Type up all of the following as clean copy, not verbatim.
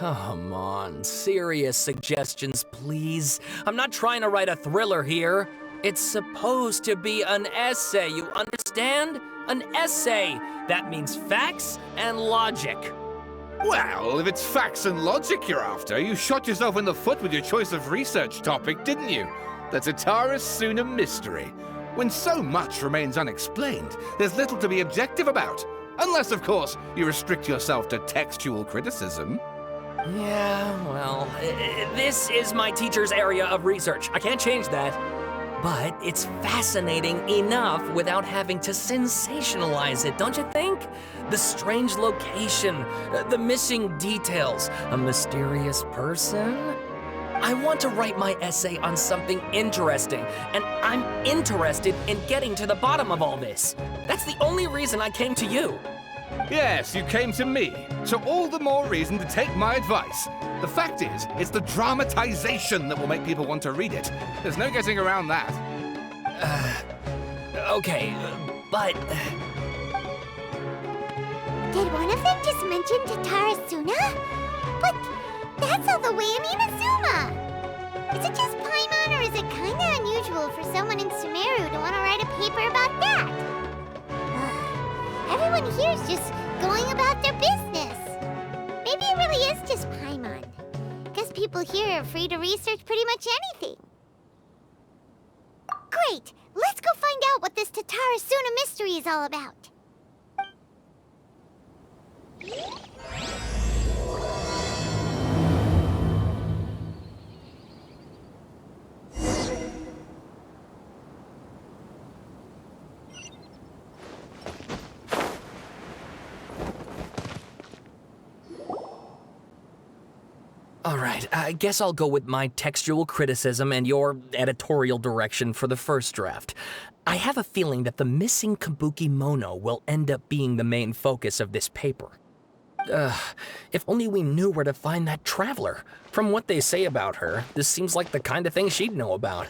Come on, serious suggestions, please. I'm not trying to write a thriller here. It's supposed to be an essay, you understand? An essay. That means facts and logic. Well, if it's facts and logic you're after, you shot yourself in the foot with your choice of research topic, didn't you? The Tatara Suna mystery. When so much remains unexplained, there's little to be objective about. Unless, of course, you restrict yourself to textual criticism. Yeah, well, this is my teacher's area of research. I can't change that. But it's fascinating enough without having to sensationalize it, don't you think? The strange location, the missing details, a mysterious person. I want to write my essay on something interesting, and I'm interested in getting to the bottom of all this. That's the only reason I came to you. Yes, you came to me, so all the more reason to take my advice. The fact is, it's the dramatization that will make people want to read it. There's no getting around that. Okay, but... Did one of them just mention Tatara Suna? But that's all the way in Inazuma! Is it just Paimon, or is it kinda unusual for someone in Sumeru to want to write a paper about that? Everyone here is just going about their business. Maybe it really is just Paimon. Guess people here are free to research pretty much anything. Great! Let's go find out what this Tatara Suna mystery is all about. All right, I guess I'll go with my textual criticism and your editorial direction for the first draft. I have a feeling that the missing Kabuki Mono will end up being the main focus of this paper. If only we knew where to find that traveler. From what they say about her, this seems like the kind of thing she'd know about.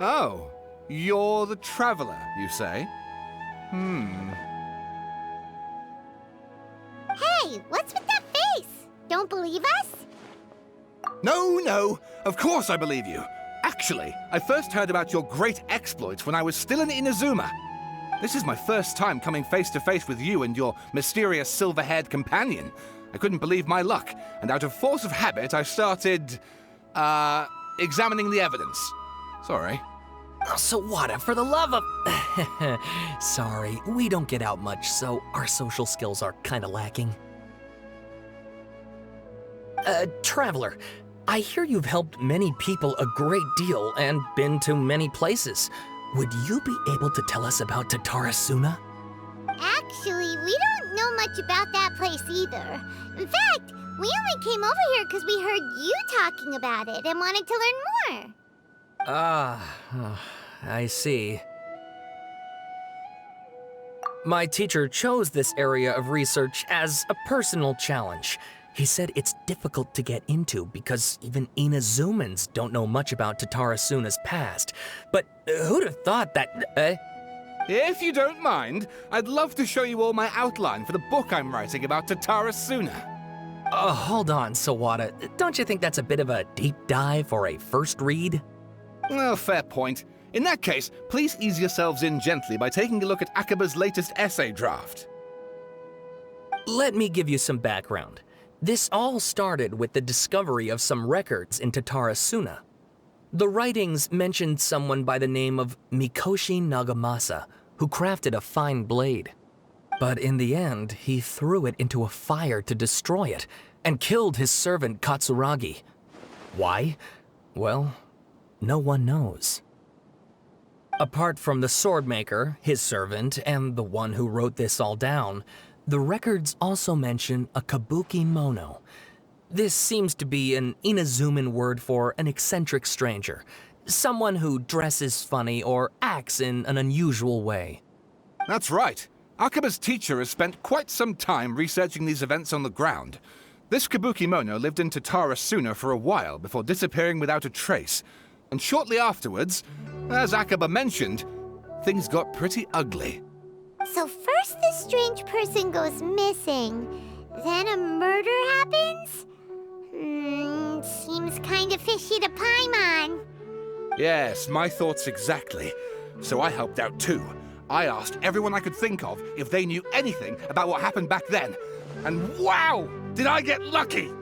Oh, you're the traveler, you say? Hey, what's with that face? Don't believe us? No, of course I believe you. Actually, I first heard about your great exploits when I was still in Inazuma. This is my first time coming face to face with you and your mysterious silver-haired companion. I couldn't believe my luck, and out of force of habit, I started, examining the evidence. Sorry. Oh, Sawada, for the love of... Sorry, we don't get out much, so our social skills are kinda lacking. Traveler, I hear you've helped many people a great deal and been to many places. Would you be able to tell us about Tatara Suna? Actually, we don't know much about that place either. In fact, we only came over here because we heard you talking about it and wanted to learn more. I see. My teacher chose this area of research as a personal challenge. He said it's difficult to get into because even Inazumans don't know much about Tatara Suna's past. But who'd have thought that, If you don't mind, I'd love to show you all my outline for the book I'm writing about Tatara Suna. Hold on, Sawada. Don't you think that's a bit of a deep dive for a first read? Well, fair point. In that case, please ease yourselves in gently by taking a look at Akaba's latest essay draft. Let me give you some background. This all started with the discovery of some records in Tatara Suna. The writings mentioned someone by the name of Mikoshi Nagamasa, who crafted a fine blade. But in the end, he threw it into a fire to destroy it, and killed his servant Katsuragi. Why? Well, no one knows. Apart from the swordmaker, his servant, and the one who wrote this all down, the records also mention a Kabuki Mono. This seems to be an Inazuman word for an eccentric stranger, someone who dresses funny or acts in an unusual way. That's right. Akaba's teacher has spent quite some time researching these events on the ground. This Kabuki Mono lived in Tatara Suna for a while before disappearing without a trace. And shortly afterwards, as Akaba mentioned, things got pretty ugly. So first this strange person goes missing, then a murder happens? Seems kinda fishy to Paimon. Yes, my thoughts exactly. So I helped out too. I asked everyone I could think of if they knew anything about what happened back then. And wow! Did I get lucky!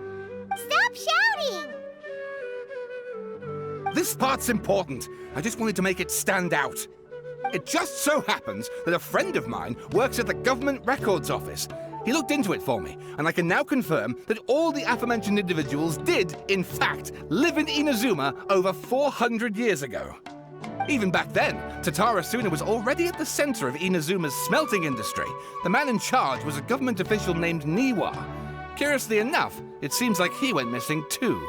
Stop shouting! This part's important. I just wanted to make it stand out. It just so happens that a friend of mine works at the Government Records Office. He looked into it for me, and I can now confirm that all the aforementioned individuals did, in fact, live in Inazuma over 400 years ago. Even back then, Tatara Suna was already at the center of Inazuma's smelting industry. The man in charge was a government official named Niwa. Curiously enough, it seems like he went missing too.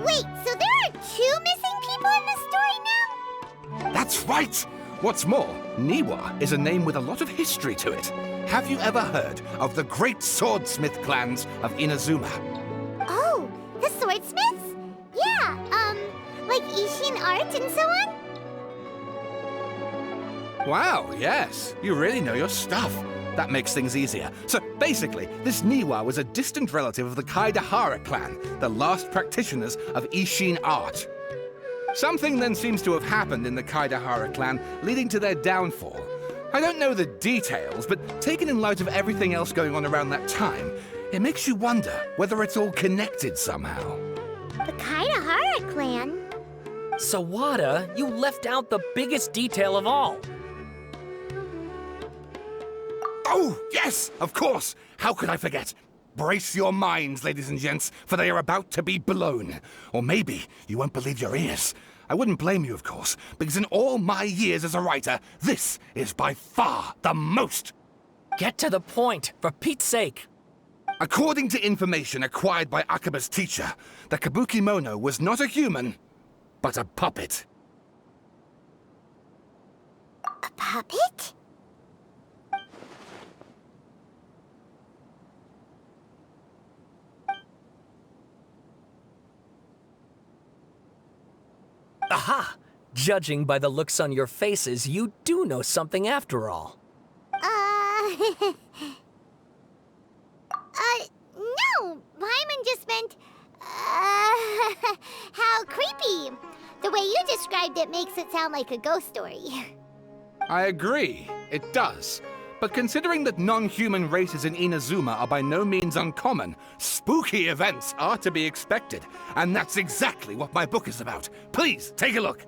Wait, so there are 2 missing people in this story now? That's right! What's more, Niwa is a name with a lot of history to it. Have you ever heard of the great swordsmith clans of Inazuma? Oh, the swordsmiths? Yeah, like Ishin art and so on? Wow, yes. You really know your stuff. That makes things easier. So basically, this Niwa was a distant relative of the Kaidahara clan, the last practitioners of Ishin art. Something then seems to have happened in the Kaidahara clan, leading to their downfall. I don't know the details, but taken in light of everything else going on around that time, it makes you wonder whether it's all connected somehow. The Kaidahara clan? Sawada, you left out the biggest detail of all. Oh, yes, of course. How could I forget? Brace your minds, ladies and gents, for they are about to be blown. Or maybe you won't believe your ears. I wouldn't blame you, of course, because in all my years as a writer, this is by far the most. Get to the point, for Pete's sake. According to information acquired by Akaba's teacher, the Kabukimono was not a human, but a puppet. A puppet? Aha! Judging by the looks on your faces, you do know something after all. No! Paimon just meant, how creepy. The way you described it makes it sound like a ghost story. I agree, it does. But considering that non-human races in Inazuma are by no means uncommon, spooky events are to be expected. And that's exactly what my book is about. Please, take a look.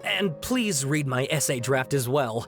And please read my essay draft as well.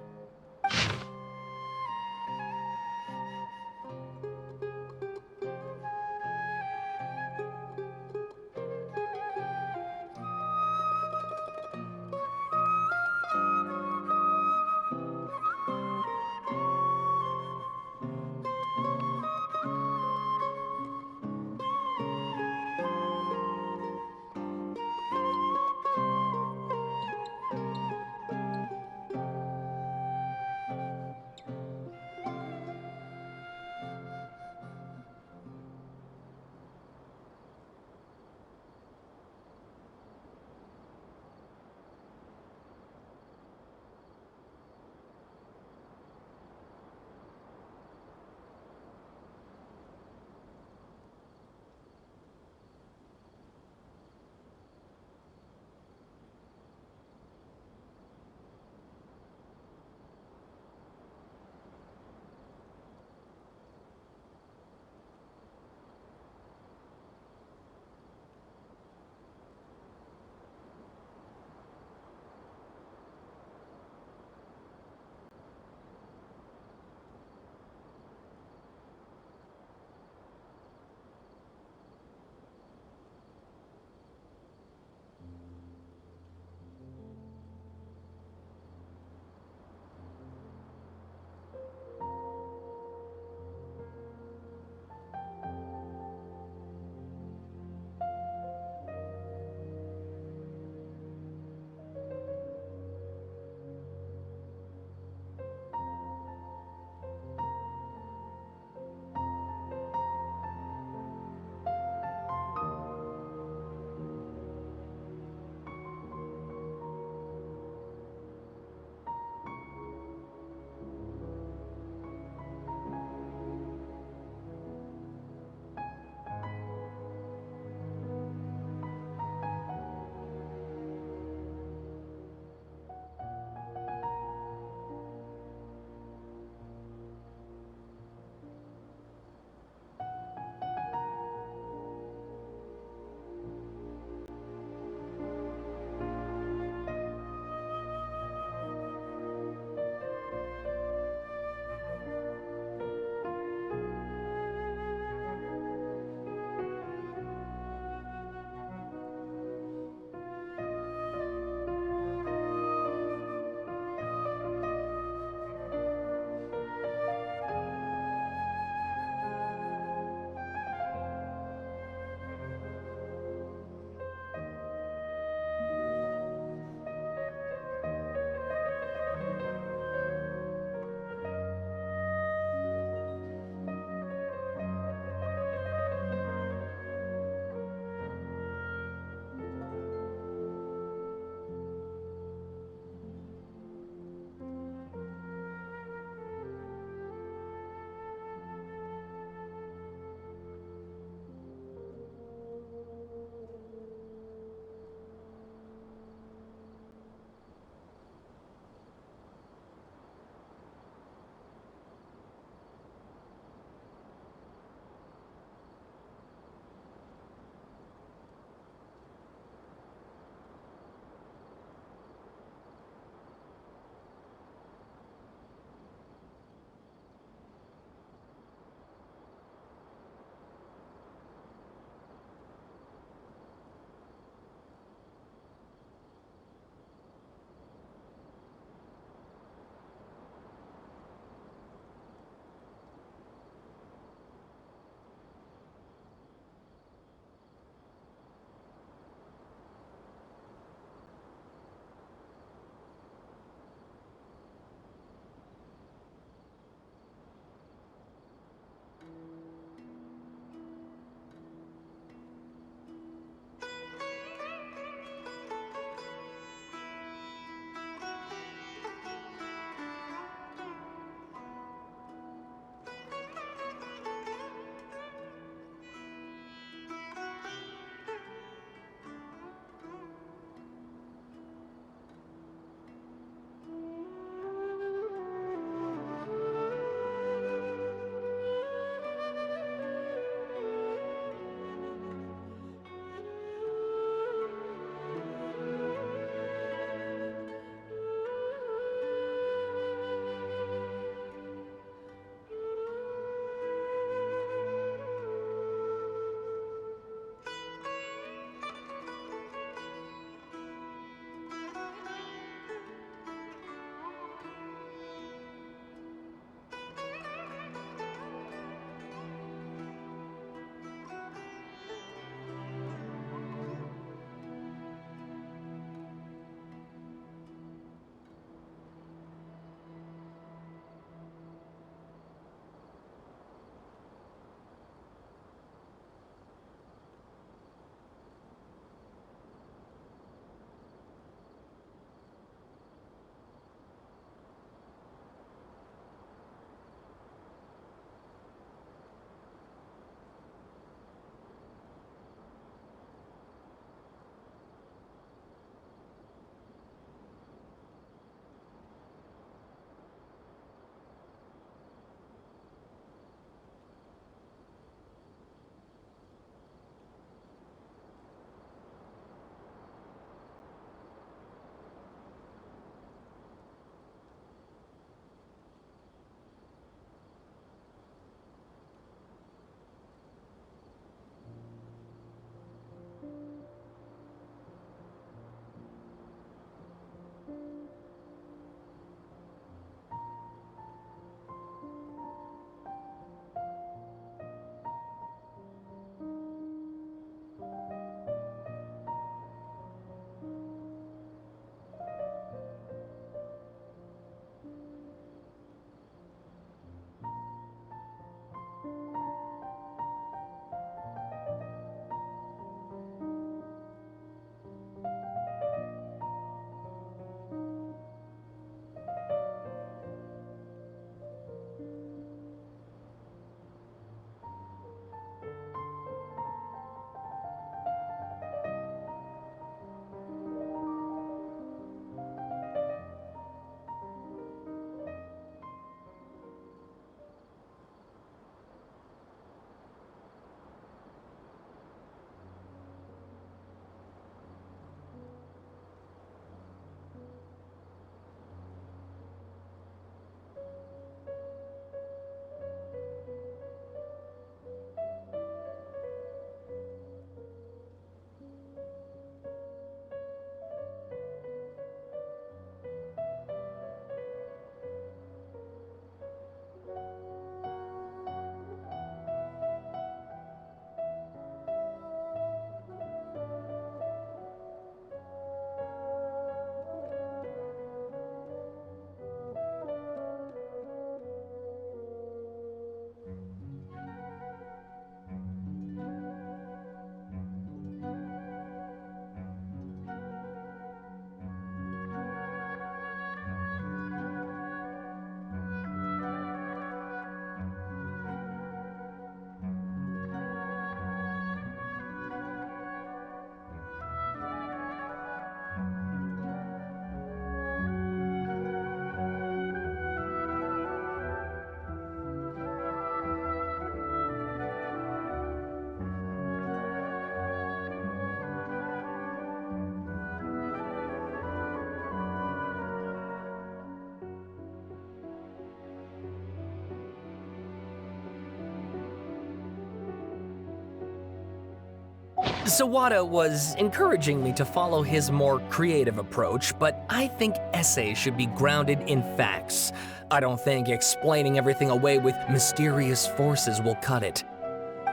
Sawada was encouraging me to follow his more creative approach, but I think essays should be grounded in facts. I don't think explaining everything away with mysterious forces will cut it.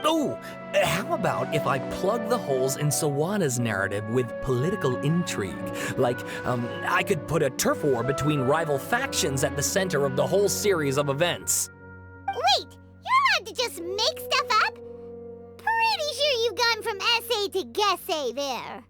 Oh, how about if I plug the holes in Sawada's narrative with political intrigue? Like, I could put a turf war between rival factions at the center of the whole series of events. Wait, you're allowed to just make stuff up? Pretty sure you've gone from essay to guessay there.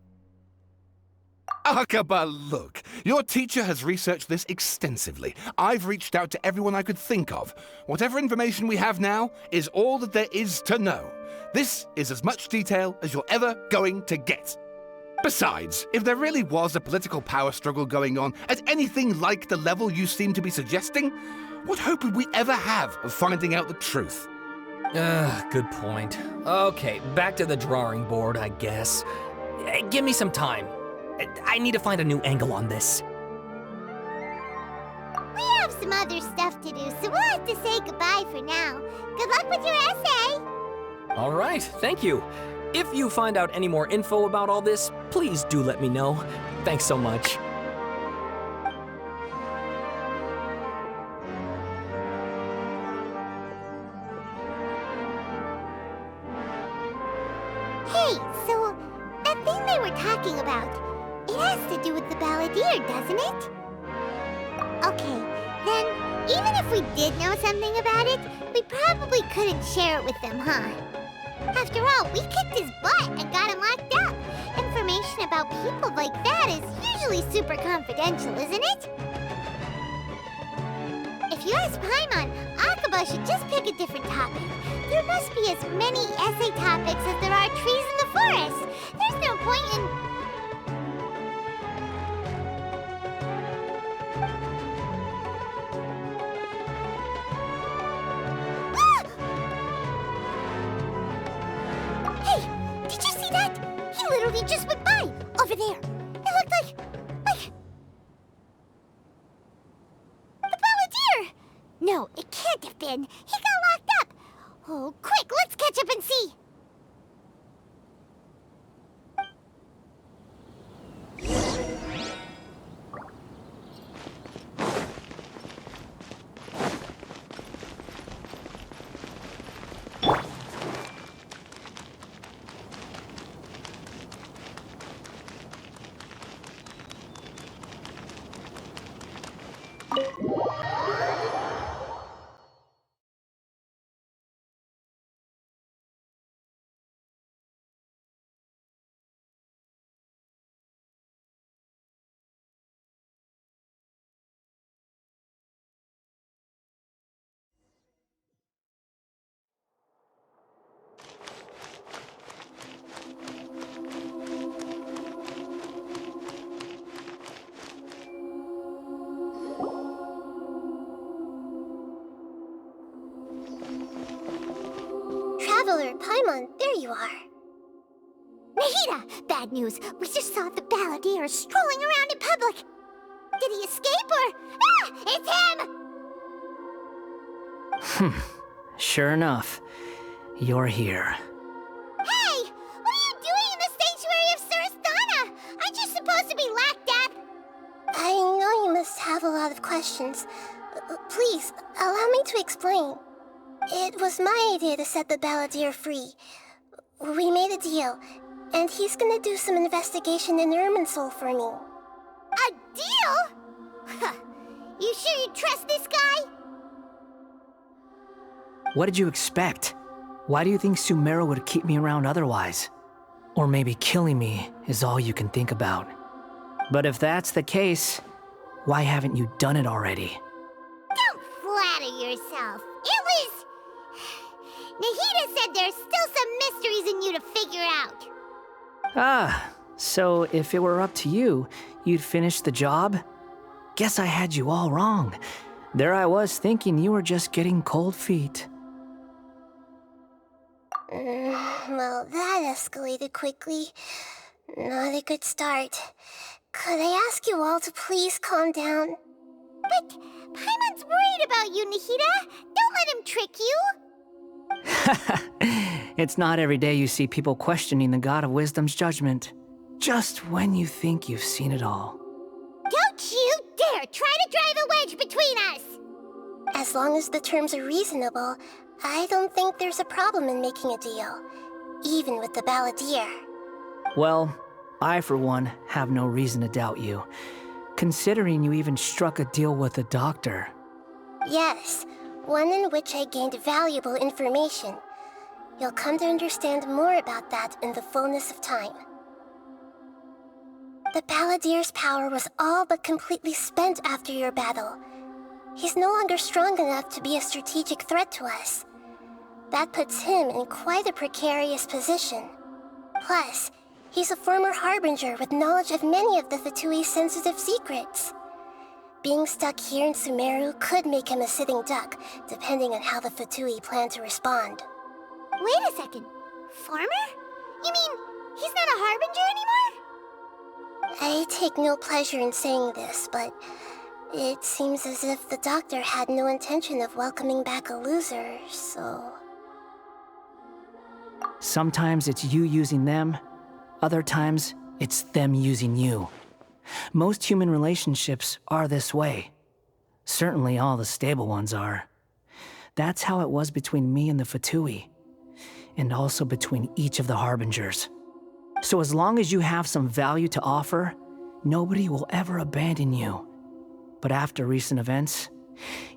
Akaba, look. Your teacher has researched this extensively. I've reached out to everyone I could think of. Whatever information we have now is all that there is to know. This is as much detail as you're ever going to get. Besides, if there really was a political power struggle going on at anything like the level you seem to be suggesting, what hope would we ever have of finding out the truth? Good point. Okay, back to the drawing board, I guess. Give me some time. I need to find a new angle on this. We have some other stuff to do, so we'll have to say goodbye for now. Good luck with your essay! All right, thank you. If you find out any more info about all this, please do let me know. Thanks so much. Hey, so that thing they were talking about, it has to do with the balladeer, doesn't it? Okay, then even if we did know something about it, we probably couldn't share it with them, huh? After all, we kicked his butt and got him locked up. Information about people like that is usually super confidential, isn't it? If you ask Paimon, Akaba should just pick a different topic. There must be as many essay topics as there are trees in the forest. There's no point in... He just went by, over there. It looked like... the balladeer! No, it can't have been. He got locked up. Oh, quick, let's catch up and see. Traveler, Paimon, there you are. Nahida! Bad news. We just saw the balladeer strolling around in public. Did he escape or... Ah! It's him! Sure enough. You're here. Hey! What are you doing in the sanctuary of Surasthana? Aren't you supposed to be locked up? I know you must have a lot of questions. Please, allow me to explain. It was my idea to set the balladeer free. We made a deal, and he's gonna do some investigation in Irminsul for me. A deal? Huh. You sure you trust this guy? What did you expect? Why do you think Sumeru would keep me around otherwise? Or maybe killing me is all you can think about. But if that's the case, why haven't you done it already? Don't flatter yourself. It was... Nahida said there's still some mysteries in you to figure out. Ah, so if it were up to you, you'd finish the job? Guess I had you all wrong. There I was thinking you were just getting cold feet. Well, that escalated quickly. Not a good start. Could I ask you all to please calm down? But Paimon's worried about you, Nahida. Don't let him trick you. It's not every day you see people questioning the God of Wisdom's judgment, just when you think you've seen it all. Don't you dare try to drive a wedge between us! As long as the terms are reasonable, I don't think there's a problem in making a deal, even with the Balladeer. Well, I for one have no reason to doubt you, considering you even struck a deal with the doctor. Yes, one in which I gained valuable information. You'll come to understand more about that in the fullness of time. The Balladeer's power was all but completely spent after your battle. He's no longer strong enough to be a strategic threat to us. That puts him in quite a precarious position. Plus, he's a former Harbinger with knowledge of many of the Fatui's sensitive secrets. Being stuck here in Sumeru could make him a sitting duck, depending on how the Fatui plan to respond. Wait a second. Former? You mean he's not a Harbinger anymore? I take no pleasure in saying this, but it seems as if the doctor had no intention of welcoming back a loser, so... Sometimes it's you using them, other times it's them using you. Most human relationships are this way. Certainly all the stable ones are. That's how it was between me and the Fatui, and also between each of the Harbingers. So as long as you have some value to offer, nobody will ever abandon you. But after recent events,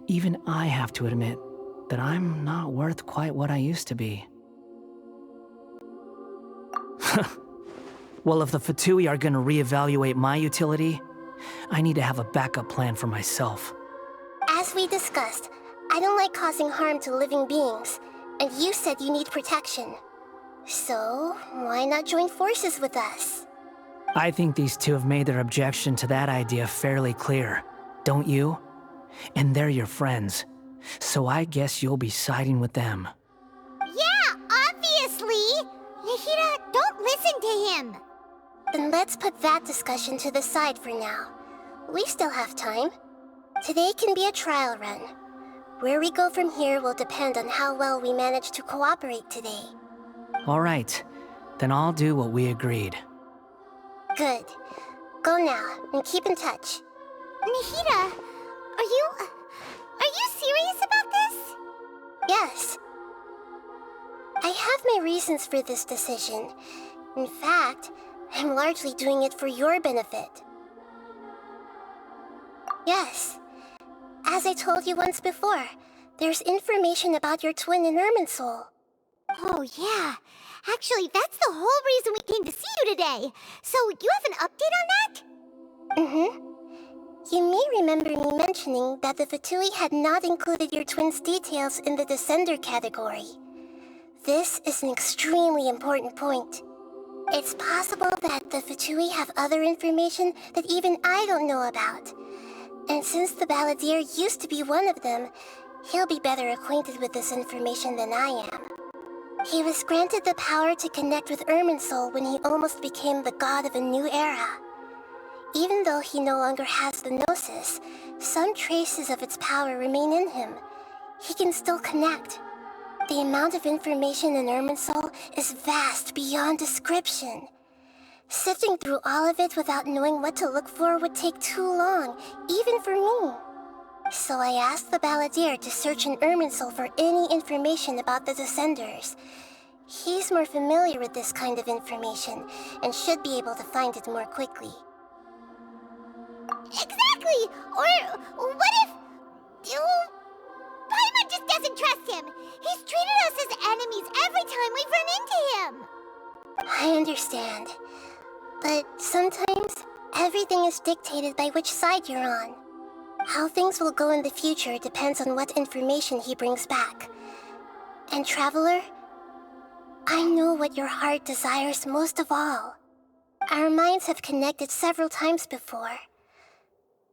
even I have to admit that I'm not worth quite what I used to be. Well, if the Fatui are gonna reevaluate my utility, I need to have a backup plan for myself. As we discussed, I don't like causing harm to living beings, and you said you need protection. So, why not join forces with us? I think these two have made their objection to that idea fairly clear, don't you? And they're your friends, so I guess you'll be siding with them. Yeah, obviously! Nahida, don't listen to him! Then let's put that discussion to the side for now. We still have time. Today can be a trial run. Where we go from here will depend on how well we manage to cooperate today. All right, then I'll do what we agreed. Good. Go now, and keep in touch. Nahida, are you serious about this? Yes. I have my reasons for this decision. In fact, I'm largely doing it for your benefit. Yes. As I told you once before, there's information about your twin in Irminsul. Oh, yeah. Actually, that's the whole reason we came to see you today. So, you have an update on that? Mm-hmm. You may remember me mentioning that the Fatui had not included your twin's details in the Descender category. This is an extremely important point. It's possible that the Fatui have other information that even I don't know about. And since the Balladeer used to be one of them, he'll be better acquainted with this information than I am. He was granted the power to connect with Irminsul when he almost became the god of a new era. Even though he no longer has the Gnosis, some traces of its power remain in him. He can still connect. The amount of information in Irminsul is vast beyond description. Sifting through all of it without knowing what to look for would take too long, even for me. So I asked the Balladeer to search in Irminsul for any information about the Descenders. He's more familiar with this kind of information, and should be able to find it more quickly. Exactly! Or what if... Paimon just doesn't trust him! He's treated us as enemies every time we've run into him! I understand. But sometimes, everything is dictated by which side you're on. How things will go in the future depends on what information he brings back. And Traveler, I know what your heart desires most of all. Our minds have connected several times before.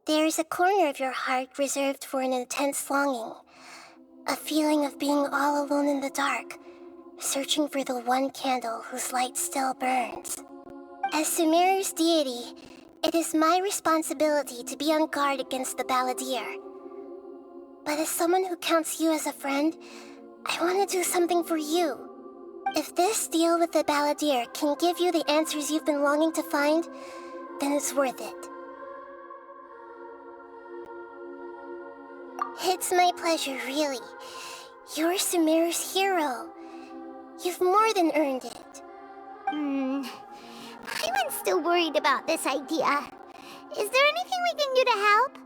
There is a corner of your heart reserved for an intense longing. A feeling of being all alone in the dark, searching for the one candle whose light still burns. As Sumeru's deity, it is my responsibility to be on guard against the Balladeer. But as someone who counts you as a friend, I want to do something for you. If this deal with the balladeer can give you the answers you've been longing to find, then it's worth it. It's my pleasure, really. You're Sumeru's hero. You've more than earned it. Paimon's still worried about this idea. Is there anything we can do to help?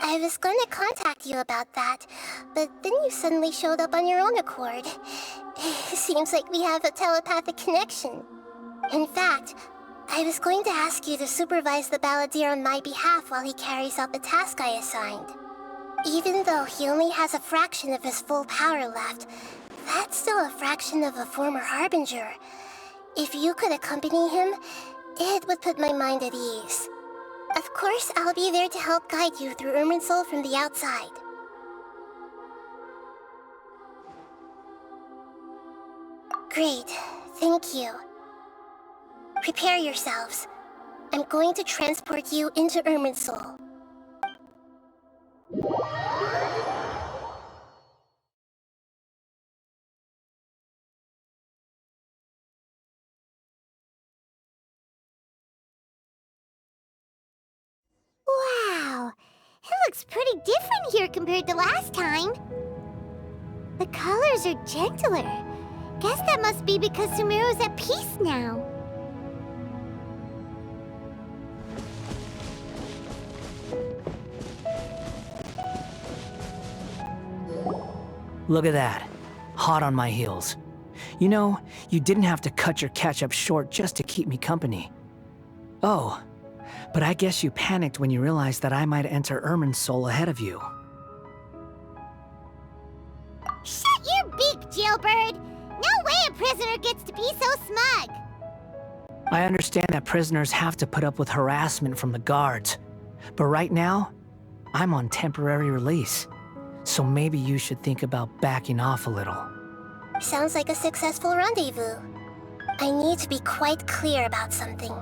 I was going to contact you about that, but then you suddenly showed up on your own accord. Seems like we have a telepathic connection. In fact, I was going to ask you to supervise the balladeer on my behalf while he carries out the task I assigned. Even though he only has a fraction of his full power left, that's still a fraction of a former Harbinger. If you could accompany him, it would put my mind at ease. Of course, I'll be there to help guide you through Irminsul from the outside. Great, thank you. Prepare yourselves. I'm going to transport you into Irminsul. Wow, it looks pretty different here compared to last time. The colors are gentler. Guess that must be because Sumeru's at peace now. Look at that. Hot on my heels. You know, you didn't have to cut your catch-up short just to keep me company. Oh, but I guess you panicked when you realized that I might enter Irminsul ahead of you. Shut your beak, jailbird! No way a prisoner gets to be so smug! I understand that prisoners have to put up with harassment from the guards, but right now, I'm on temporary release. So maybe you should think about backing off a little. Sounds like a successful rendezvous. I need to be quite clear about something.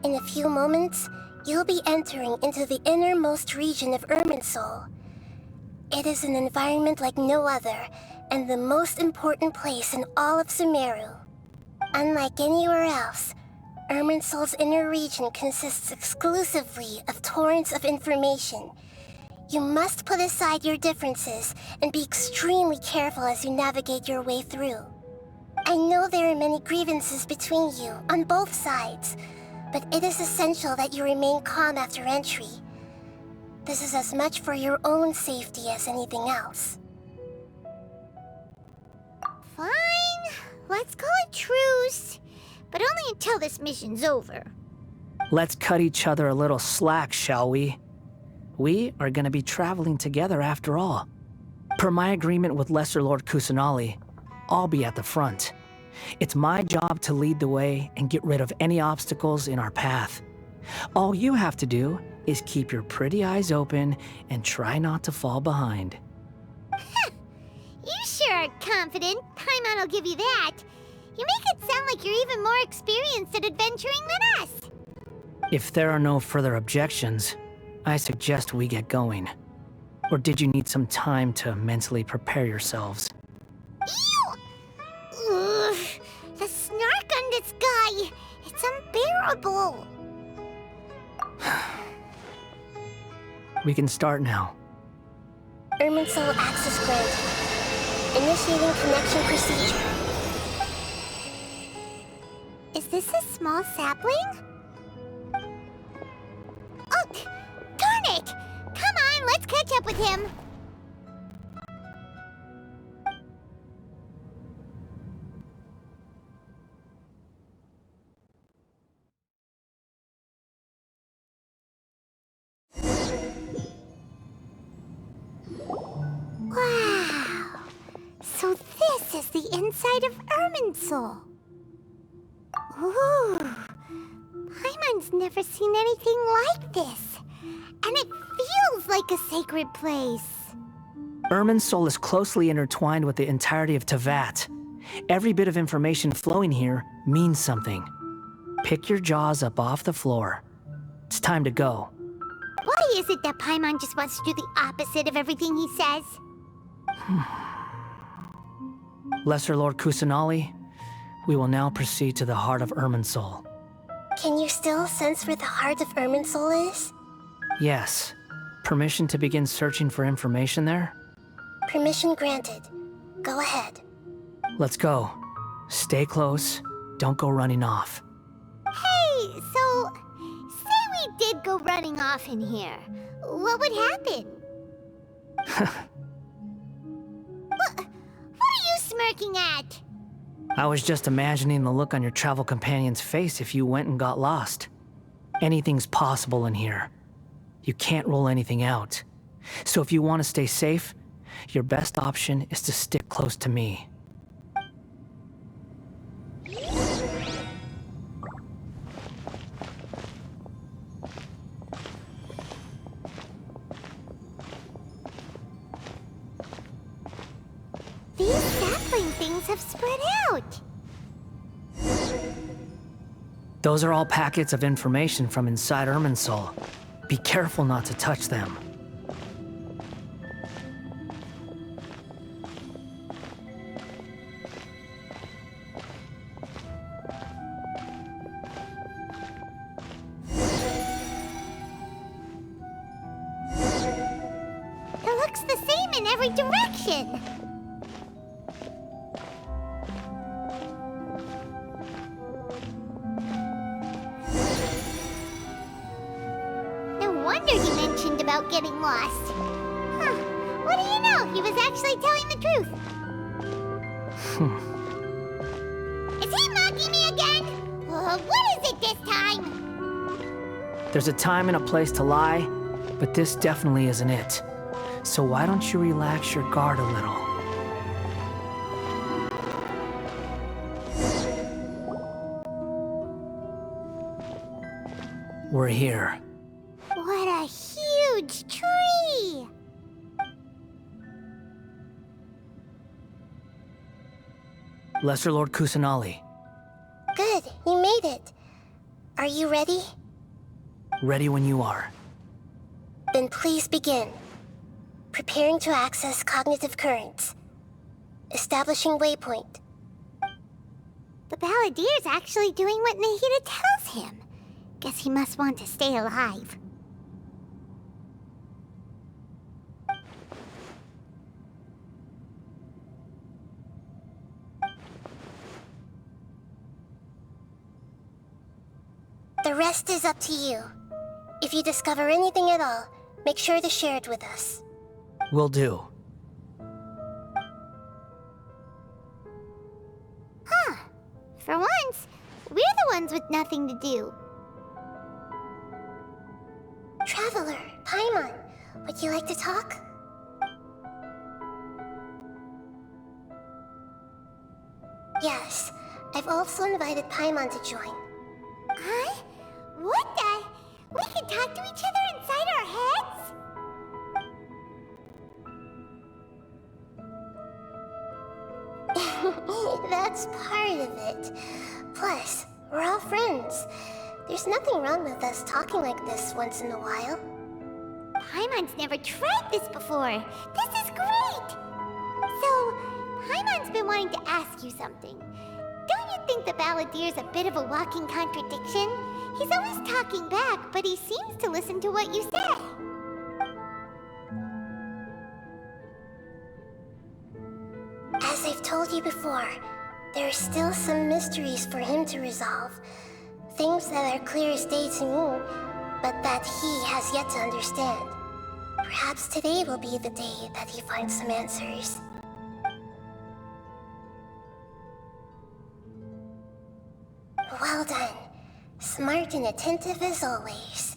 In a few moments, you'll be entering into the innermost region of Irminsul. It is an environment like no other, and the most important place in all of Sumeru. Unlike anywhere else, Irminsul's inner region consists exclusively of torrents of information. You must put aside your differences and be extremely careful as you navigate your way through. I know there are many grievances between you on both sides, but it is essential that you remain calm after entry. This is as much for your own safety as anything else. Fine, let's call it truce. But only until this mission's over. Let's cut each other a little slack, shall we? We are gonna be traveling together after all. Per my agreement with Lesser Lord Kusanali, I'll be at the front. It's my job to lead the way and get rid of any obstacles in our path. All you have to do is keep your pretty eyes open and try not to fall behind. You sure are confident. Paimon will give you that. You make it sound like you're even more experienced at adventuring than us. If there are no further objections, I suggest we get going. Or did you need some time to mentally prepare yourselves? Ew! Ugh, the snark on this guy. It's unbearable. We can start now. Irminsul access granted. Initiating connection procedure. Is this a small sapling? Oh, darn it! Come on, let's catch up with him. Wow! So this is the inside of Irminsul. Ooh, Paimon's never seen anything like this. And it feels like a sacred place. Irminsul is closely intertwined with the entirety of Tevat. Every bit of information flowing here means something. Pick your jaws up off the floor. It's time to go. Why is it that Paimon just wants to do the opposite of everything he says? Lesser Lord Kusanali, we will now proceed to the heart of Irminsul. Can you still sense where the heart of Irminsul is? Yes. Permission to begin searching for information there? Permission granted. Go ahead. Let's go. Stay close. Don't go running off. Hey, so, say we did go running off in here. What would happen? What are you smirking at? I was just imagining the look on your travel companion's face if you went and got lost. Anything's possible in here. You can't rule anything out. So if you want to stay safe, your best option is to stick close to me. These sapling things have spread out. Those are all packets of information from inside Irminsul. Be careful not to touch them. It looks the same in every direction. No wonder he mentioned about getting lost. Huh. What do you know? He was actually telling the truth. Is he mocking me again? What is it this time? There's a time and a place to lie, but this definitely isn't it. So why don't you relax your guard a little? We're here. What a huge tree! Lesser Lord Kusanali, Good, you made it. Are you ready? ready when you are. Then please begin. Preparing to access cognitive currents. Establishing waypoint. The Balladeer's actually doing what Nahida tells him. Guess he must want to stay alive. The rest is up to you. If you discover anything at all, make sure to share it with us. Will do. Huh. For once, we're the ones with nothing to do. Traveler, Paimon, would you like to talk? Yes, I've also invited Paimon to join. Huh? What the? We can talk to each other inside our heads? That's part of it. Plus, we're all friends. There's nothing wrong with us talking like this once in a while. Paimon's never tried this before. This is great! So, Paimon's been wanting to ask you something. Don't you think the Balladeer's a bit of a walking contradiction? He's always talking back, but he seems to listen to what you say. As I've told you before, there are still some mysteries for him to resolve. Things that are clear as day to me, but that he has yet to understand. Perhaps today will be the day that he finds some answers. Well done. Smart and attentive as always.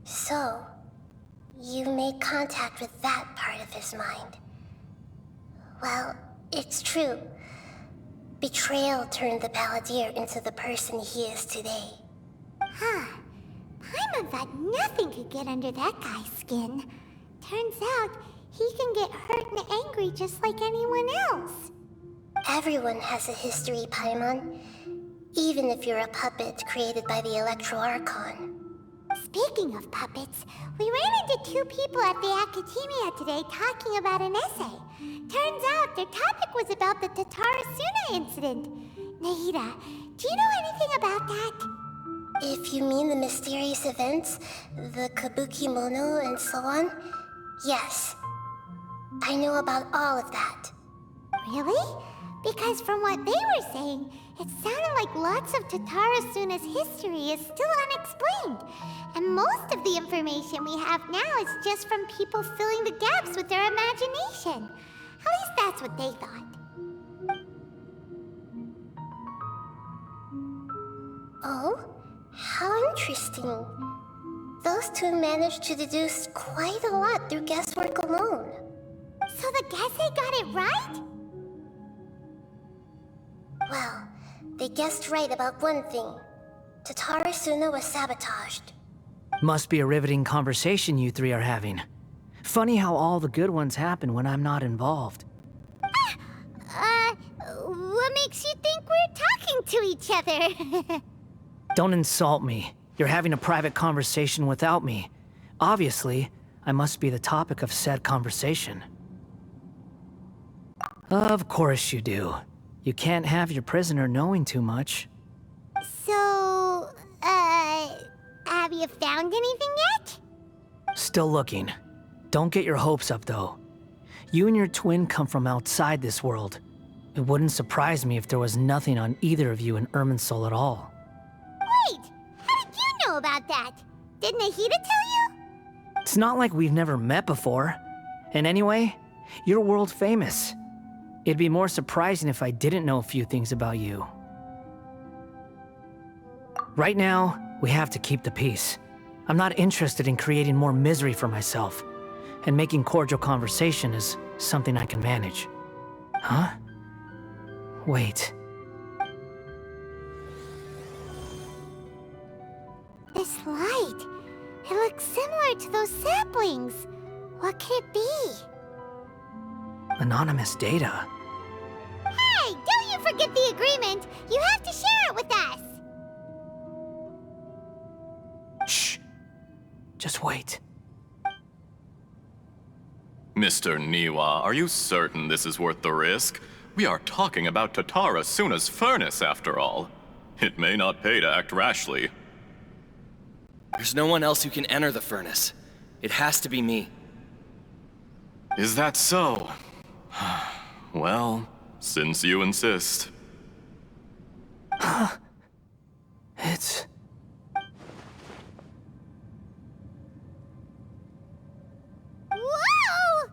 So, you made contact with that part of his mind. Well, it's true. Betrayal turned the Balladeer into the person he is today. Huh. Paimon thought nothing could get under that guy's skin. Turns out, he can get hurt and angry just like anyone else. Everyone has a history, Paimon. Even if you're a puppet created by the Electro Archon. Speaking of puppets, we ran into two people at the Academia today talking about an essay. Turns out their topic was about the Tatarasuna incident. Nahida, do you know anything about that? If you mean the mysterious events, the kabuki mono and so on, yes. I know about all of that. Really? Because from what they were saying, it sounded like lots of Tatarasuna's history is still unexplained. And most of the information we have now is just from people filling the gaps with their imagination. At least that's what they thought. Oh? How interesting. Those two managed to deduce quite a lot through guesswork alone. So the Gesse got it right? Well, they guessed right about one thing. Tatarasuna was sabotaged. Must be a riveting conversation you three are having. Funny how all the good ones happen when I'm not involved. What makes you think we're talking to each other? Don't insult me. You're having a private conversation without me. Obviously, I must be the topic of said conversation. Of course you do. You can't have your prisoner knowing too much. So, have you found anything yet? Still looking. Don't get your hopes up, though. You and your twin come from outside this world. It wouldn't surprise me if there was nothing on either of you in Irminsul at all. Wait! How did you know about that? Did Nahida tell you? It's not like we've never met before. And anyway, you're world famous. It'd be more surprising if I didn't know a few things about you. Right now, we have to keep the peace. I'm not interested in creating more misery for myself. And making cordial conversation is something I can manage. Huh? Wait. This light. It looks similar to those saplings. What could it be? Anonymous data. Hey, don't you forget the agreement! You have to share it with us! Shh. Just wait. Mr. Niwa, are you certain this is worth the risk? We are talking about Tatarasuna's furnace, after all. It may not pay to act rashly. There's no one else who can enter the furnace. It has to be me. Is that so? Well, since you insist. It's... Whoa!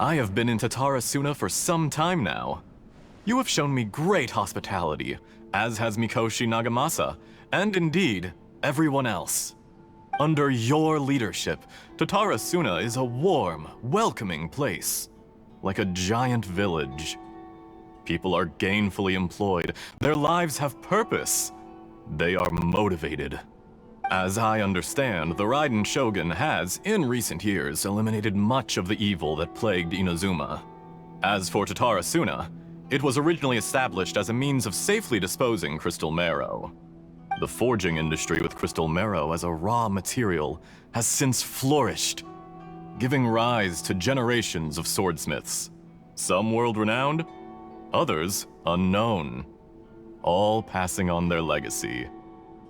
I have been in Tatarasuna for some time now. You have shown me great hospitality, as has Mikoshi Nagamasa, and indeed, everyone else. Under your leadership, Tatarasuna is a warm, welcoming place, like a giant village. People are gainfully employed, their lives have purpose. They are motivated. As I understand, the Raiden Shogun has, in recent years, eliminated much of the evil that plagued Inazuma. As for Tatarasuna, it was originally established as a means of safely disposing crystal marrow. The forging industry with crystal marrow as a raw material has since flourished, giving rise to generations of swordsmiths. Some world-renowned, others unknown, all passing on their legacy.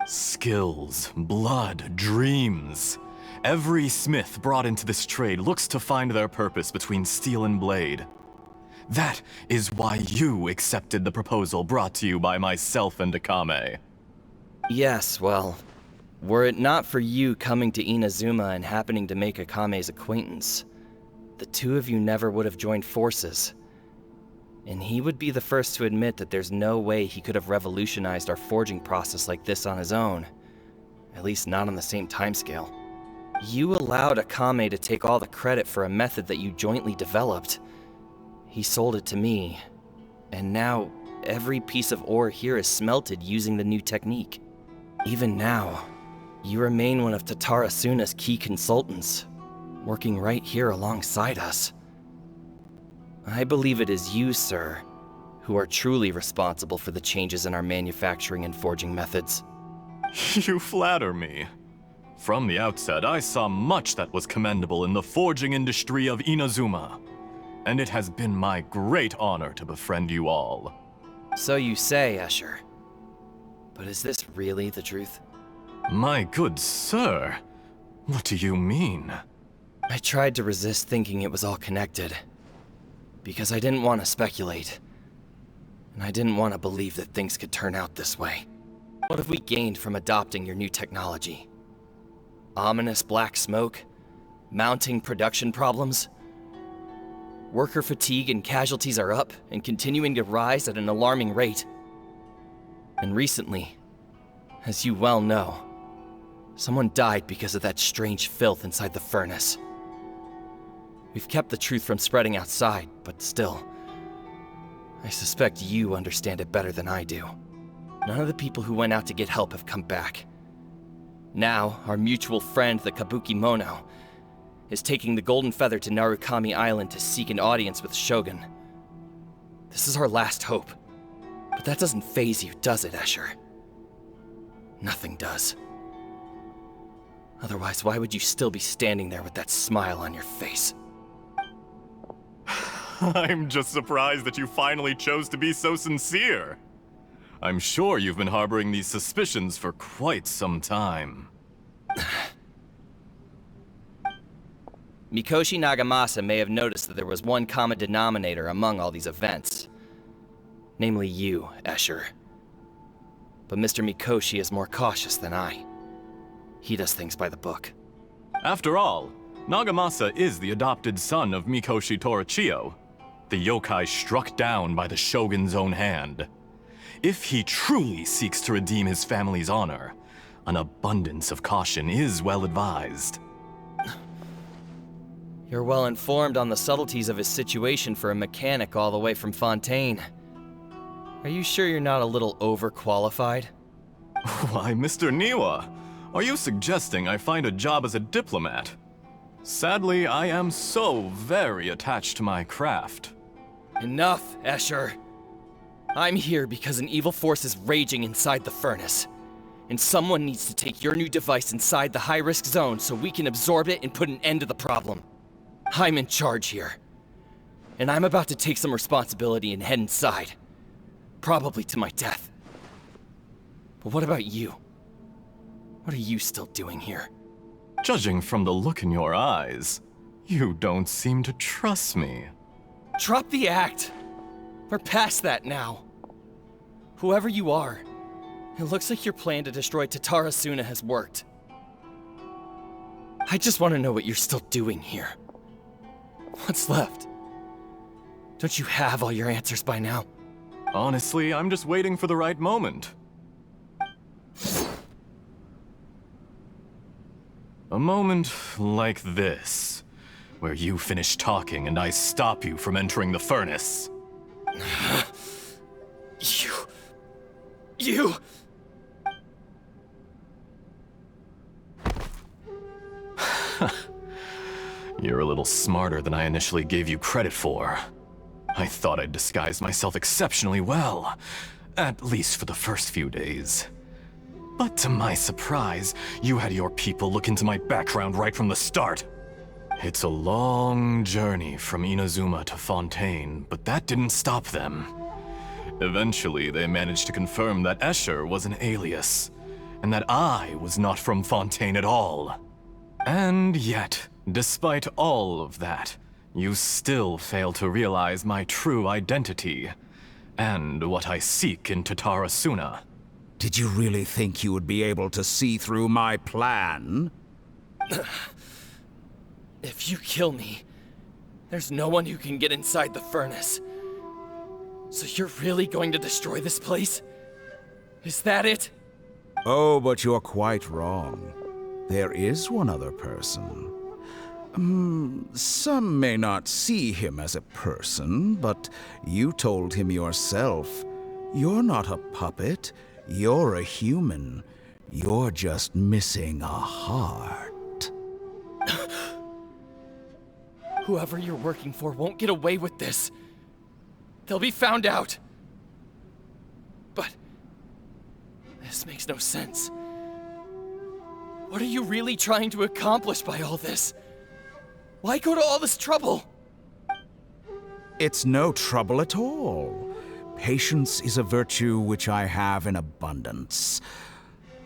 Skills, blood, dreams. Every smith brought into this trade looks to find their purpose between steel and blade. That is why you accepted the proposal brought to you by myself and Akame. Yes, well, were it not for you coming to Inazuma and happening to make Akame's acquaintance, the two of you never would have joined forces. And he would be the first to admit that there's no way he could have revolutionized our forging process like this on his own. At least not on the same timescale. You allowed Akame to take all the credit for a method that you jointly developed. He sold it to me, and now every piece of ore here is smelted using the new technique. Even now, you remain one of Tatarasuna's key consultants, working right here alongside us. I believe it is you, sir, who are truly responsible for the changes in our manufacturing and forging methods. You flatter me. From the outset, I saw much that was commendable in the forging industry of Inazuma, and it has been my great honor to befriend you all. So you say, Escher. But is this really the truth? My good sir, what do you mean? I tried to resist thinking it was all connected, because I didn't want to speculate, and I didn't want to believe that things could turn out this way. What have we gained from adopting your new technology? Ominous black smoke? Mounting production problems? Worker fatigue and casualties are up and continuing to rise at an alarming rate. And recently, as you well know, someone died because of that strange filth inside the furnace. We've kept the truth from spreading outside, but still, I suspect you understand it better than I do. None of the people who went out to get help have come back. Now, our mutual friend, the Kabuki Mono, is taking the Golden Feather to Narukami Island to seek an audience with Shogun. This is our last hope. But that doesn't faze you, does it, Escher? Nothing does. Otherwise, why would you still be standing there with that smile on your face? I'm just surprised that you finally chose to be so sincere. I'm sure you've been harboring these suspicions for quite some time. Mikoshi Nagamasa may have noticed that there was one common denominator among all these events. Namely you, Escher. But Mr. Mikoshi is more cautious than I. He does things by the book. After all, Nagamasa is the adopted son of Mikoshi Torichio, the yokai struck down by the Shogun's own hand. If he truly seeks to redeem his family's honor, an abundance of caution is well advised. You're well informed on the subtleties of his situation for a mechanic all the way from Fontaine. Are you sure you're not a little overqualified? Why, Mr. Niwa, are you suggesting I find a job as a diplomat? Sadly, I am so very attached to my craft. Enough, Escher. I'm here because an evil force is raging inside the furnace. And someone needs to take your new device inside the high-risk zone so we can absorb it and put an end to the problem. I'm in charge here. And I'm about to take some responsibility and head inside. Probably to my death. But what about you? What are you still doing here? Judging from the look in your eyes, you don't seem to trust me. Drop the act! We're past that now. Whoever you are, it looks like your plan to destroy Tatarasuna has worked. I just want to know what you're still doing here. What's left? Don't you have all your answers by now? Honestly, I'm just waiting for the right moment. A moment like this, where you finish talking and I stop you from entering the furnace. You... You're a little smarter than I initially gave you credit for. I thought I'd disguised myself exceptionally well, at least for the first few days. But to my surprise, you had your people look into my background right from the start. It's a long journey from Inazuma to Fontaine, but that didn't stop them. Eventually, they managed to confirm that Escher was an alias, and that I was not from Fontaine at all. And yet, despite all of that, you still fail to realize my true identity, and what I seek in Tatarasuna. Did you really think you would be able to see through my plan? If you kill me, there's no one who can get inside the furnace. So you're really going to destroy this place? Is that it? Oh, but you're quite wrong. There is one other person. Some may not see him as a person, but you told him yourself. You're not a puppet. You're a human. You're just missing a heart. Whoever you're working for won't get away with this. They'll be found out. But this makes no sense. What are you really trying to accomplish by all this? Why go to all this trouble? It's no trouble at all. Patience is a virtue which I have in abundance.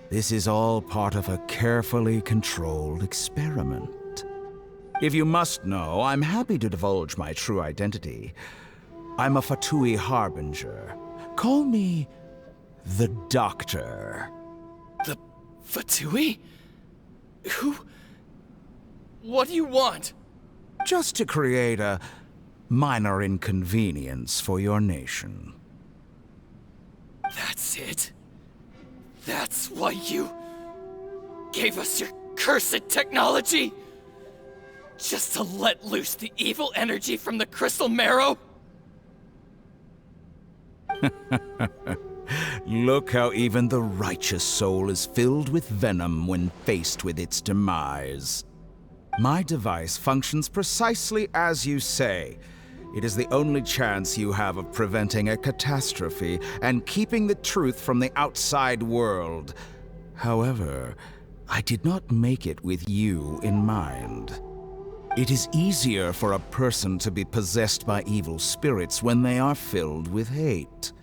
This is all part of a carefully controlled experiment. If you must know, I'm happy to divulge my true identity. I'm a Fatui harbinger. Call me the Doctor. The Fatui? Who? What do you want? Just to create a minor inconvenience for your nation. That's it? That's why you gave us your cursed technology? Just to let loose the evil energy from the crystal marrow? Look how even the righteous soul is filled with venom when faced with its demise. My device functions precisely as you say. It is the only chance you have of preventing a catastrophe and keeping the truth from the outside world. However, I did not make it with you in mind. It is easier for a person to be possessed by evil spirits when they are filled with hate.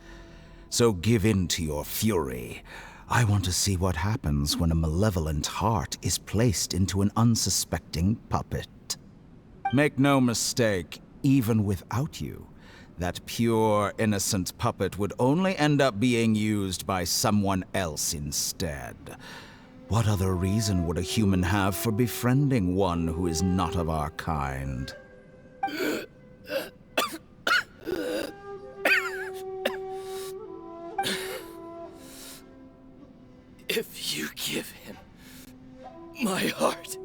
So give in to your fury. I want to see what happens when a malevolent heart is placed into an unsuspecting puppet. Make no mistake, even without you, that pure, innocent puppet would only end up being used by someone else instead. What other reason would a human have for befriending one who is not of our kind? If you give him my heart,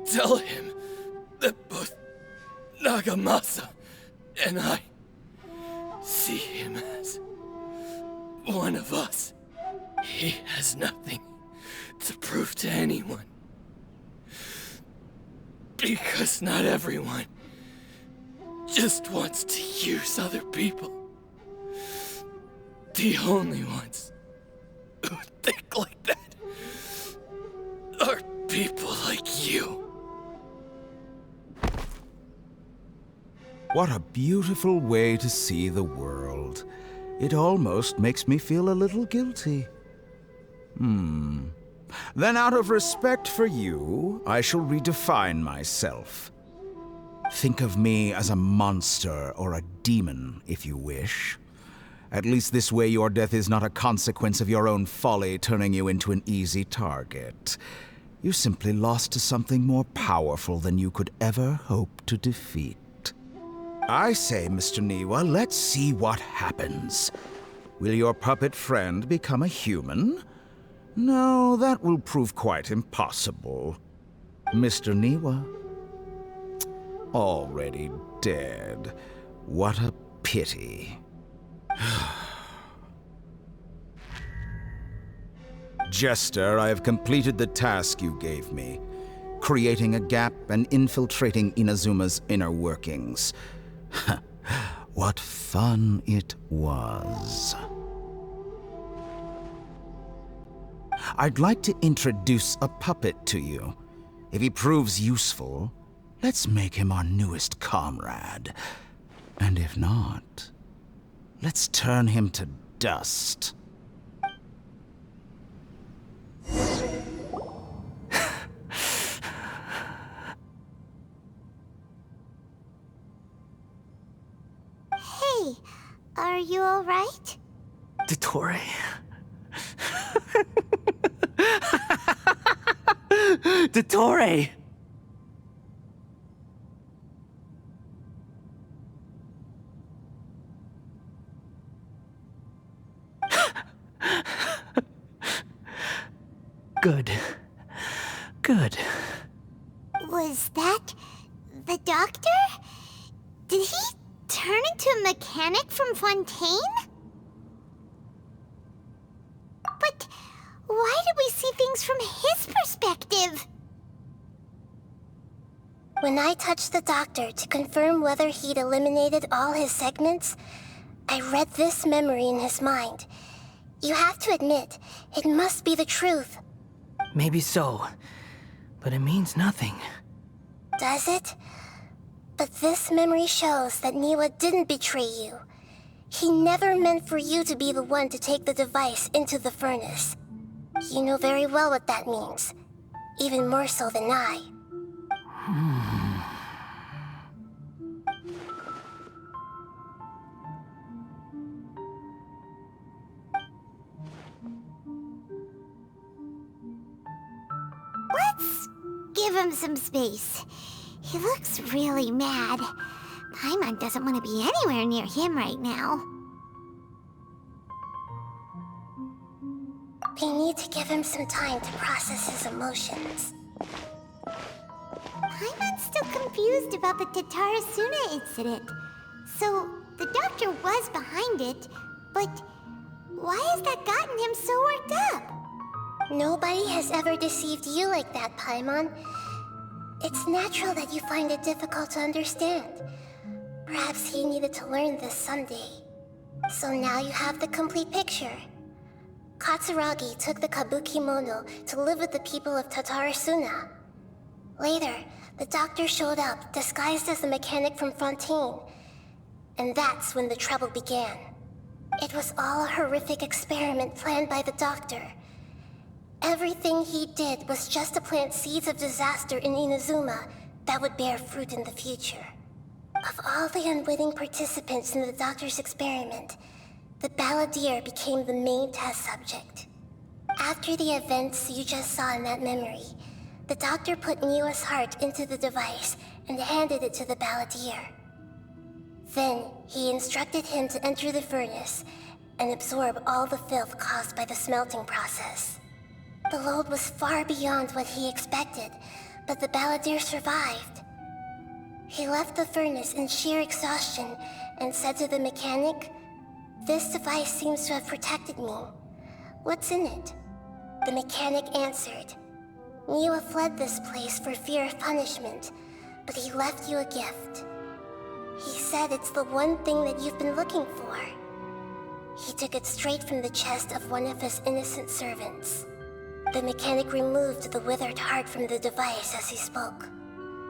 tell him that both Nagamasa and I see him as one of us. He has nothing to prove to anyone. Because not everyone just wants to use other people. The only ones who think like that are people like you. What a beautiful way to see the world. It almost makes me feel a little guilty. Then out of respect for you, I shall redefine myself. Think of me as a monster or a demon, if you wish. At least this way your death is not a consequence of your own folly turning you into an easy target. You simply lost to something more powerful than you could ever hope to defeat. I say, Mr. Niwa, let's see what happens. Will your puppet friend become a human? No, that will prove quite impossible. Mr. Niwa? Already dead. What a pity. Jester, I have completed the task you gave me, creating a gap and infiltrating Inazuma's inner workings. What fun it was. I'd like to introduce a puppet to you. If he proves useful, let's make him our newest comrade. And if not, let's turn him to dust. Hey, are you alright? Dottore. Dottore! Good. Good. Was that the doctor? Did he turn into a mechanic from Fontaine? But why did we see things from his perspective? When I touched the doctor to confirm whether he'd eliminated all his segments, I read this memory in his mind. You have to admit, it must be the truth. Maybe so, but it means nothing. Does it? But this memory shows that Niwa didn't betray you. He never meant for you to be the one to take the device into the furnace. You know very well what that means. Even more so than I. Let's give him some space. He looks really mad. Paimon doesn't want to be anywhere near him right now. We need to give him some time to process his emotions. Paimon's still confused about the Tatarasuna incident. So, the doctor was behind it, but why has that gotten him so worked up? Nobody has ever deceived you like that, Paimon. It's natural that you find it difficult to understand. Perhaps he needed to learn this someday. So now you have the complete picture. Katsuragi took the Kabuki Mono to live with the people of Tatarasuna. Later, the doctor showed up, disguised as a mechanic from Fontaine. And that's when the trouble began. It was all a horrific experiment planned by the doctor. Everything he did was just to plant seeds of disaster in Inazuma that would bear fruit in the future. Of all the unwitting participants in the doctor's experiment, the balladeer became the main test subject. After the events you just saw in that memory, the doctor put Niwa's heart into the device and handed it to the balladeer. Then, he instructed him to enter the furnace and absorb all the filth caused by the smelting process. The load was far beyond what he expected, but the balladeer survived. He left the furnace in sheer exhaustion and said to the mechanic, "This device seems to have protected me. What's in it?" The mechanic answered, "Niwa fled this place for fear of punishment, but he left you a gift. He said it's the one thing that you've been looking for." He took it straight from the chest of one of his innocent servants. The mechanic removed the withered heart from the device as he spoke.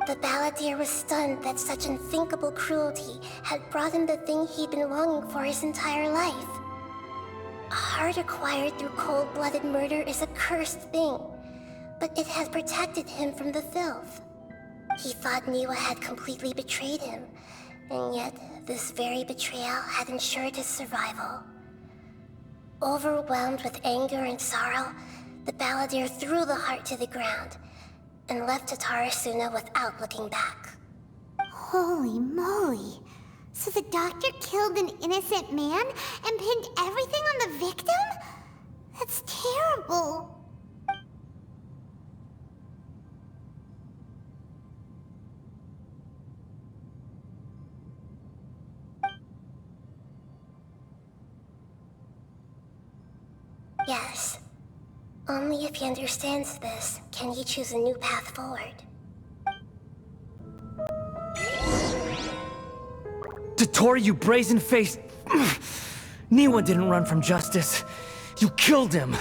The balladeer was stunned that such unthinkable cruelty had brought him the thing he'd been longing for his entire life. A heart acquired through cold-blooded murder is a cursed thing, but it had protected him from the filth. He thought Niwa had completely betrayed him, and yet this very betrayal had ensured his survival. Overwhelmed with anger and sorrow, the balladeer threw the heart to the ground and left Tatarasuna without looking back. Holy moly. So the doctor killed an innocent man and pinned everything on the victim? That's terrible. Yes. Only if he understands this can he choose a new path forward. Dotori, you brazen-faced... Niwa didn't run from justice. You killed him.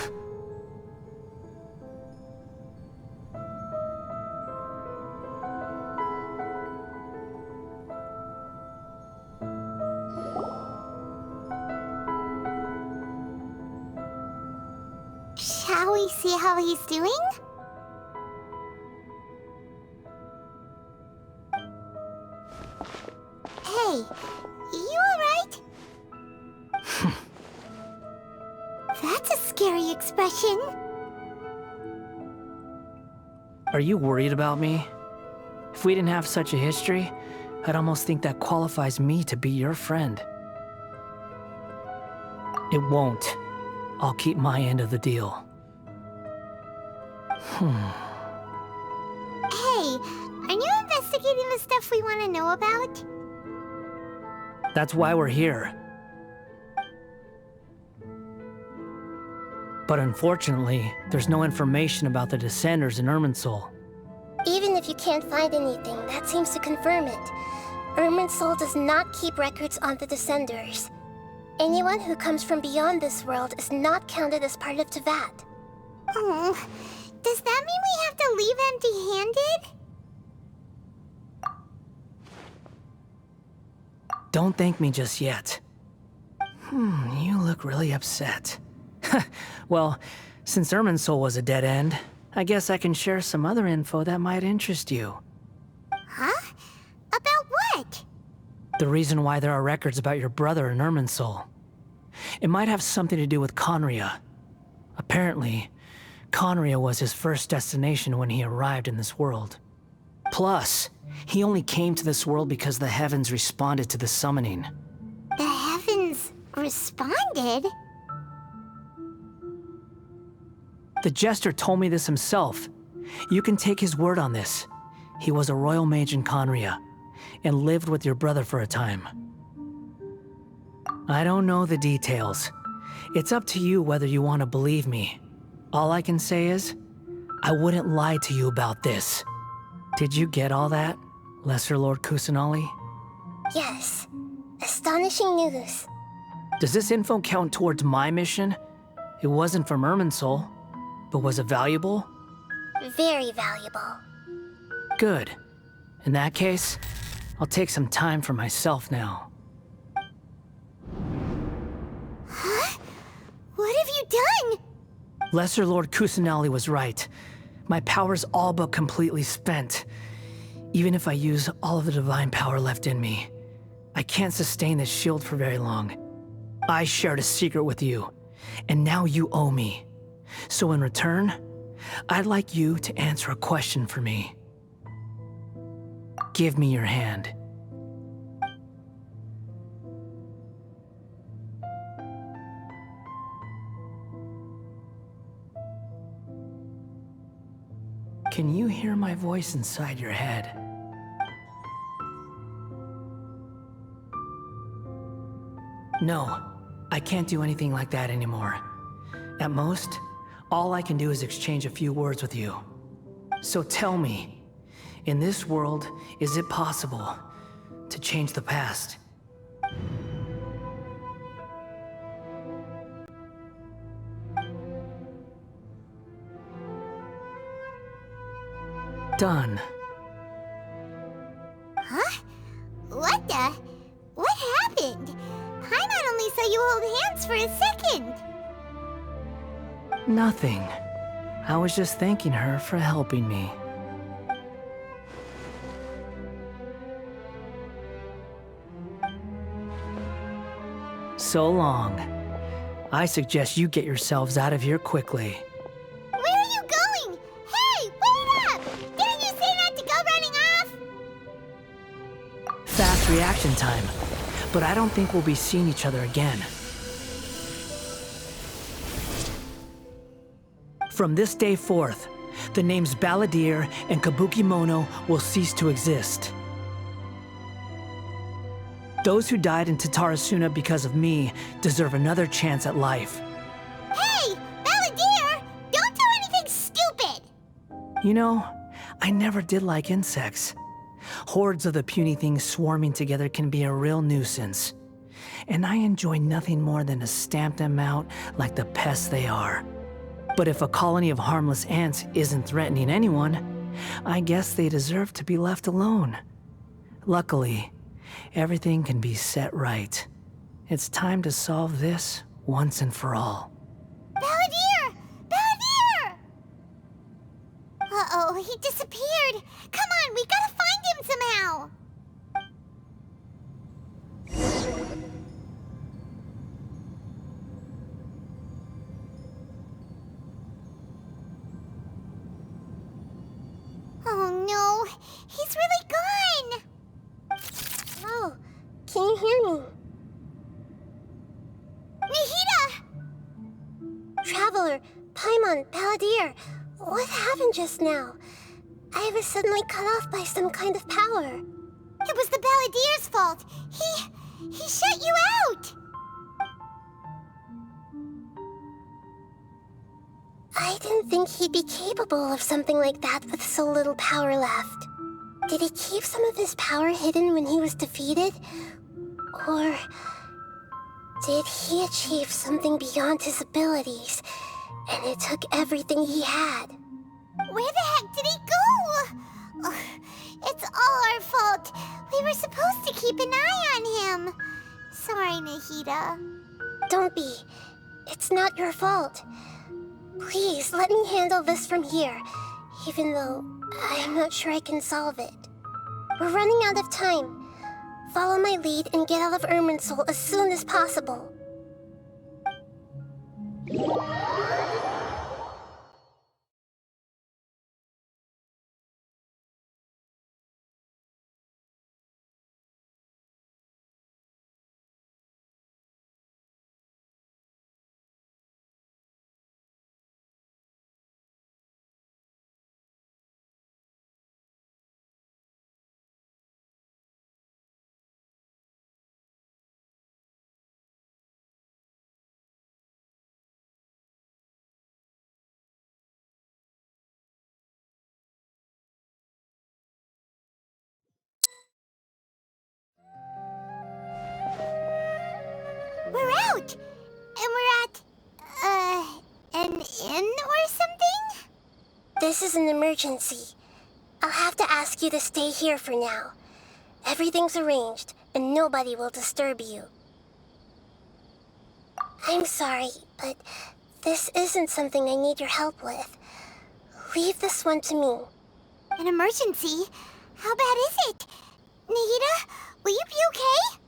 Shall we see how he's doing? Hey, you alright? That's a scary expression. Are you worried about me? If we didn't have such a history, I'd almost think that qualifies me to be your friend. It won't. I'll keep my end of the deal. Hey, aren't you investigating the stuff we want to know about? That's why we're here. But unfortunately, there's no information about the Descenders in Irminsul. Even if you can't find anything, that seems to confirm it. Irminsul does not keep records on the Descenders. Anyone who comes from beyond this world is not counted as part of Teyvat. Oh, does that mean we have to leave empty-handed? Don't thank me just yet. You look really upset. Well, since Irminsul was a dead end, I guess I can share some other info that might interest you. Huh? About what? The reason why there are records about your brother in Irminsul. It might have something to do with Conria. Apparently, Conria was his first destination when he arrived in this world. Plus, he only came to this world because the heavens responded to the summoning. The heavens responded? The Jester told me this himself. You can take his word on this. He was a royal mage in Conria, and lived with your brother for a time. I don't know the details. It's up to you whether you want to believe me. All I can say is, I wouldn't lie to you about this. Did you get all that, Lesser Lord Kusanali? Yes. Astonishing news. Does this info count towards my mission? It wasn't from Irminsul, but was it valuable? Very valuable. Good. In that case, I'll take some time for myself now. Huh? What have you done? Lesser Lord Kusanali was right. My power's all but completely spent. Even if I use all of the divine power left in me, I can't sustain this shield for very long. I shared a secret with you, and now you owe me. So in return, I'd like you to answer a question for me. Give me your hand. Can you hear my voice inside your head? No, I can't do anything like that anymore. At most, all I can do is exchange a few words with you. So tell me, in this world, is it possible to change the past? Done. Huh? What the? What happened? Paimon only saw you hold hands for a second. Nothing. I was just thanking her for helping me. So long. I suggest you get yourselves out of here quickly. Where are you going? Hey, wait up! Didn't you say not to go running off? Fast reaction time. But I don't think we'll be seeing each other again. From this day forth, the names Balladeer and Kabukimono will cease to exist. Those who died in Tatarasuna because of me deserve another chance at life. Hey, Balladeer! Don't do anything stupid! You know, I never did like insects. Hordes of the puny things swarming together can be a real nuisance. And I enjoy nothing more than to stamp them out like the pests they are. But if a colony of harmless ants isn't threatening anyone, I guess they deserve to be left alone. Luckily, everything can be set right. It's time to solve this once and for all. Balladeer! Balladeer! Uh-oh, he disappeared. Come on, we gotta find him somehow. Oh no, he's really gone. Oh, can you hear me? Nahida! Traveler, Paimon, Balladeer, what happened just now? I was suddenly cut off by some kind of power. It was the Balladeer's fault. He shut you out. I didn't think he'd be capable of something like that with so little power left. Did he keep some of his power hidden when he was defeated? Or did he achieve something beyond his abilities, and it took everything he had? Where the heck did he go? Ugh, it's all our fault. We were supposed to keep an eye on him. Sorry, Nahida. Don't be. It's not your fault. Please, let me handle this from here, even though I'm not sure I can solve it. We're running out of time. Follow my lead and get out of Irminsul as soon as possible. We're out! And we're at, an inn or something? This is an emergency. I'll have to ask you to stay here for now. Everything's arranged, and nobody will disturb you. I'm sorry, but this isn't something I need your help with. Leave this one to me. An emergency? How bad is it? Nahida, will you be okay?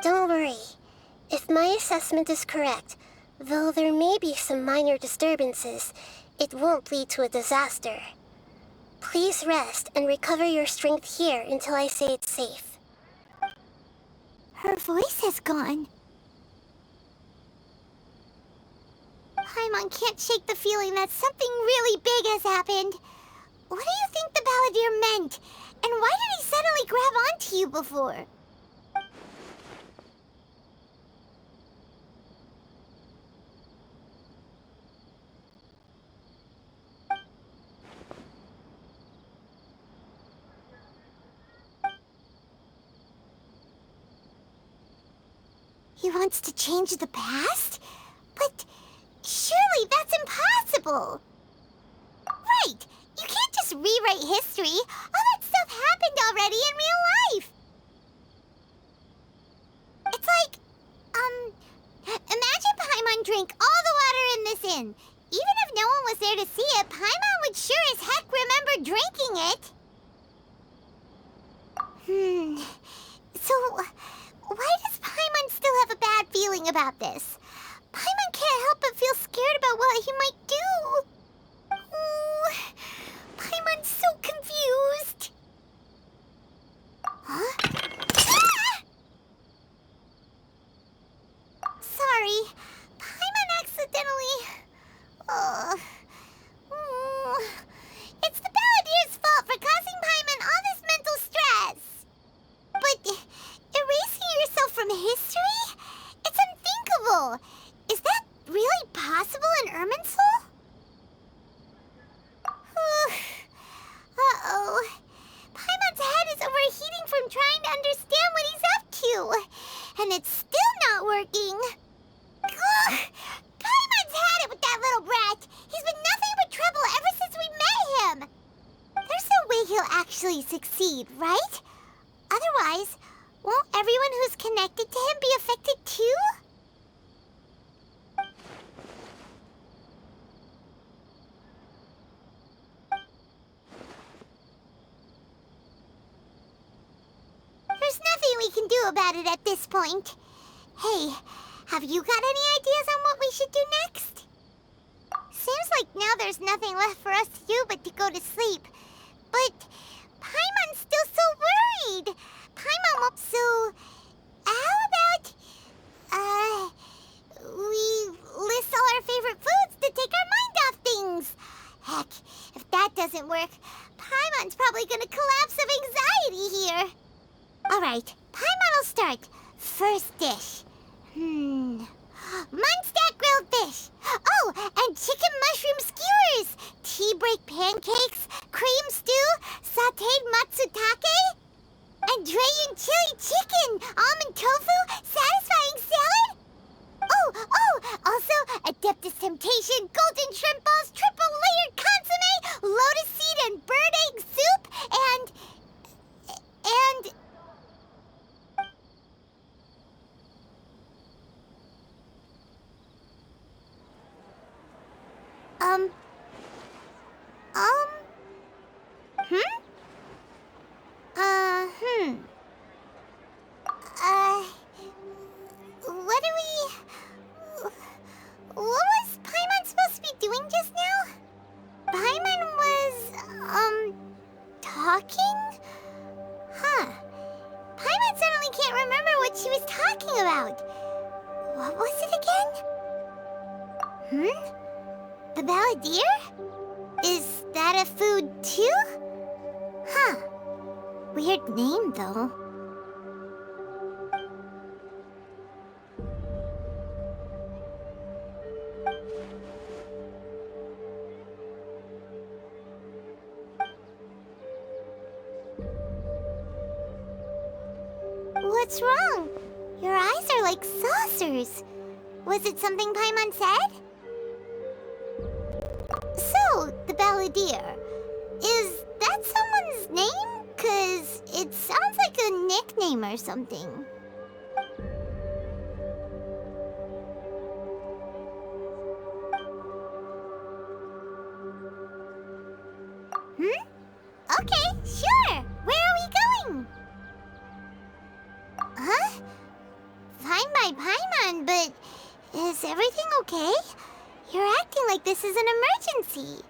Don't worry. If my assessment is correct, though there may be some minor disturbances, it won't lead to a disaster. Please rest and recover your strength here until I say it's safe. Her voice has gone. Paimon can't shake the feeling that something really big has happened. What do you think the Balladeer meant? And why did he suddenly grab onto you before? He wants to change the past? But surely that's impossible! Right! You can't just rewrite history! All that stuff happened already in real life! It's like, imagine Paimon drank all the water in this inn. Even if no one was there to see it, Paimon would sure as heck remember drinking it. So, why does Paimon still have a bad feeling about this? Paimon can't help but feel scared about what he might do. Oh, Paimon's so confused. Huh? Ah! Sorry, Paimon accidentally... It's the Balladeer's fault for causing Paimon all this mental stress. But erasing yourself from history? It's unthinkable. Is that really possible in Irminsul? Uh-oh. Paimon's head is overheating from trying to understand what he's up to. And it's still not working. Ugh! Paimon's had it with that little brat. He's been nothing but trouble ever since we met him. There's no way he'll actually succeed, right? Otherwise, won't everyone who's connected to him be affected too? There's nothing we can do about it at this point. Hey, have you got any ideas on what we should do next? Seems like now there's nothing left for us to do but to go to sleep. But Paimon's still so worried. Paimon, so how about we list all our favorite foods to take our mind off things? Heck, if that doesn't work, Paimon's probably gonna collapse of anxiety here. Alright, Paimon will start. First dish. Munstack grilled fish. Oh, Oh, and chicken mushroom skewers, tea break pancakes, cream stew, sautéed matsutake, and Dragon chili chicken, almond tofu, satisfying salad. Also, Adeptus Temptation, golden shrimp balls, triple layered consomme, lotus seed and bird egg soup, and... What was Paimon supposed to be doing just now? Paimon was, talking? Huh. Paimon suddenly can't remember what she was talking about. What was it again? The balladeer? Is that a food too? Huh. Weird name, though. What's wrong? Your eyes are like saucers. Was it something Paimon said? So, the balladeer. Is that someone's name? 'Cause it sounds like a nickname or something. Okay, sure. Where are we going? Huh? Fine by Paimon, but is everything okay? You're acting like this is an emergency.